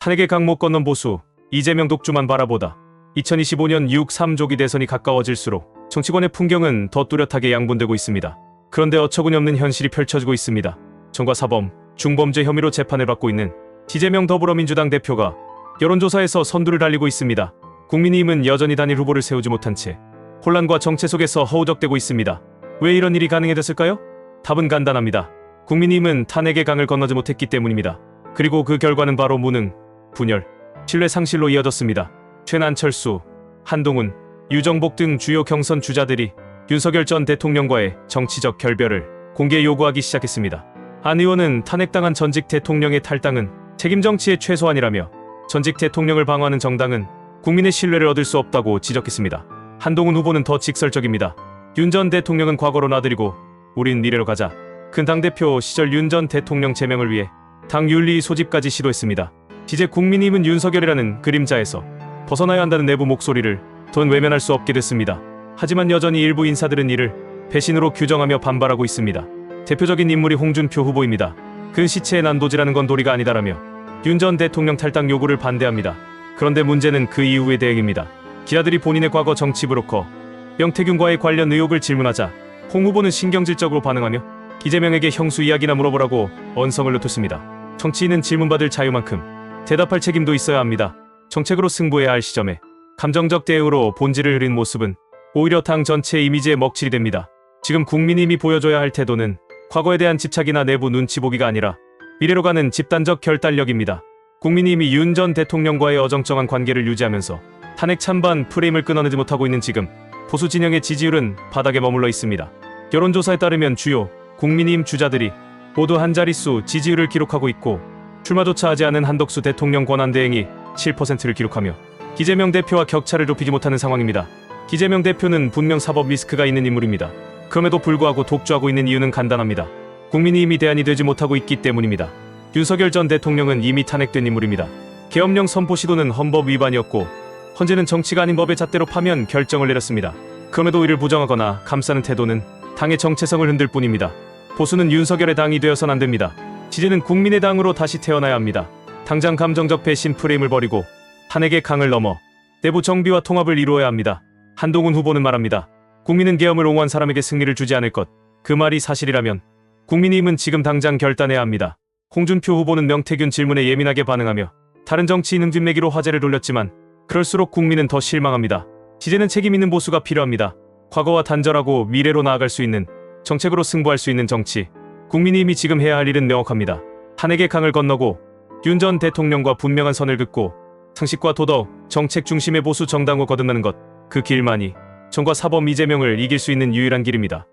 탄핵의 강목 건넌 보수, 이재명 독주만 바라보다. 2025년 6.3조기 대선이 가까워질수록 정치권의 풍경은 더 뚜렷하게 양분되고 있습니다. 그런데 어처구니없는 현실이 펼쳐지고 있습니다. 정과 사범, 중범죄 혐의로 재판을 받고 있는 이재명 더불어민주당 대표가 여론조사에서 선두를 달리고 있습니다. 국민의힘은 여전히 단일 후보를 세우지 못한 채 혼란과 정체 속에서 허우적대고 있습니다. 왜 이런 일이 가능해졌을까요? 답은 간단합니다. 국민의힘은 탄핵의 강을 건너지 못했기 때문입니다. 그리고 그 결과는 바로 무능, 분열, 신뢰 상실로 이어졌습니다. 최난철수, 한동훈, 유정복 등 주요 경선 주자들이 윤석열 전 대통령과의 정치적 결별을 공개 요구하기 시작했습니다. 안 의원은 탄핵당한 전직 대통령의 탈당은 책임 정치의 최소한이라며 전직 대통령을 방어하는 정당은 국민의 신뢰를 얻을 수 없다고 지적했습니다. 한동훈 후보는 더 직설적입니다. 윤 전 대통령은 과거로 놔드리고 우린 미래로 가자. 큰 당대표 시절 윤 전 대통령 제명을 위해 당 윤리 소집까지 시도했습니다. 이제 국민의힘은 윤석열이라는 그림자에서 벗어나야 한다는 내부 목소리를 더 외면할 수 없게 됐습니다. 하지만 여전히 일부 인사들은 이를 배신으로 규정하며 반발하고 있습니다. 대표적인 인물이 홍준표 후보입니다. 그 시체의 난도질하는 건 도리가 아니다라며 윤 전 대통령 탈당 요구를 반대합니다. 그런데 문제는 그 이후의 대응입니다. 기자들이 본인의 과거 정치 브로커 명태균과의 관련 의혹을 질문하자 홍 후보는 신경질적으로 반응하며 이재명에게 형수 이야기나 물어보라고 언성을 늦췄습니다. 정치인은 질문받을 자유만큼 대답할 책임도 있어야 합니다. 정책으로 승부해야 할 시점에 감정적 대응으로 본질을 흐린 모습은 오히려 당 전체의 이미지에 먹칠이 됩니다. 지금 국민의힘이 보여줘야 할 태도는 과거에 대한 집착이나 내부 눈치 보기가 아니라 미래로 가는 집단적 결단력입니다. 국민의힘이 윤 전 대통령과의 어정쩡한 관계를 유지하면서 탄핵 찬반 프레임을 끊어내지 못하고 있는 지금 보수 진영의 지지율은 바닥에 머물러 있습니다. 여론조사에 따르면 주요 국민의힘 주자들이 모두 한 자릿수 지지율을 기록하고 있고 출마조차 하지 않은 한덕수 대통령 권한대행이 7%를 기록하며 이재명 대표와 격차를 좁히지 못하는 상황입니다. 이재명 대표는 분명 사법 리스크가 있는 인물입니다. 그럼에도 불구하고 독주하고 있는 이유는 간단합니다. 국민의힘이 대안이 되지 못하고 있기 때문입니다. 윤석열 전 대통령은 이미 탄핵된 인물입니다. 계엄령 선포 시도는 헌법 위반이었고 헌재는 정치가 아닌 법의 잣대로 파면 결정을 내렸습니다. 그럼에도 이를 부정하거나 감싸는 태도는 당의 정체성을 흔들 뿐입니다. 보수는 윤석열의 당이 되어선 안 됩니다. 지지는 국민의 당으로 다시 태어나야 합니다. 당장 감정적 배신 프레임을 버리고 탄핵의 강을 넘어 내부 정비와 통합을 이루어야 합니다. 한동훈 후보는 말합니다. 국민은 계엄을 옹호한 사람에게 승리를 주지 않을 것. 그 말이 사실이라면 국민의힘은 지금 당장 결단해야 합니다. 홍준표 후보는 명태균 질문에 예민하게 반응하며 다른 정치인 흠집내기로 화제를 돌렸지만 그럴수록 국민은 더 실망합니다. 이제는 책임 있는 보수가 필요합니다. 과거와 단절하고 미래로 나아갈 수 있는 정책으로 승부할 수 있는 정치. 국민의힘이 지금 해야 할 일은 명확합니다. 탄핵의 강을 건너고 윤 전 대통령과 분명한 선을 긋고 상식과 도덕, 정책 중심의 보수 정당으로 거듭나는 것. 그 길만이 정과 사범 이재명을 이길 수 있는 유일한 길입니다.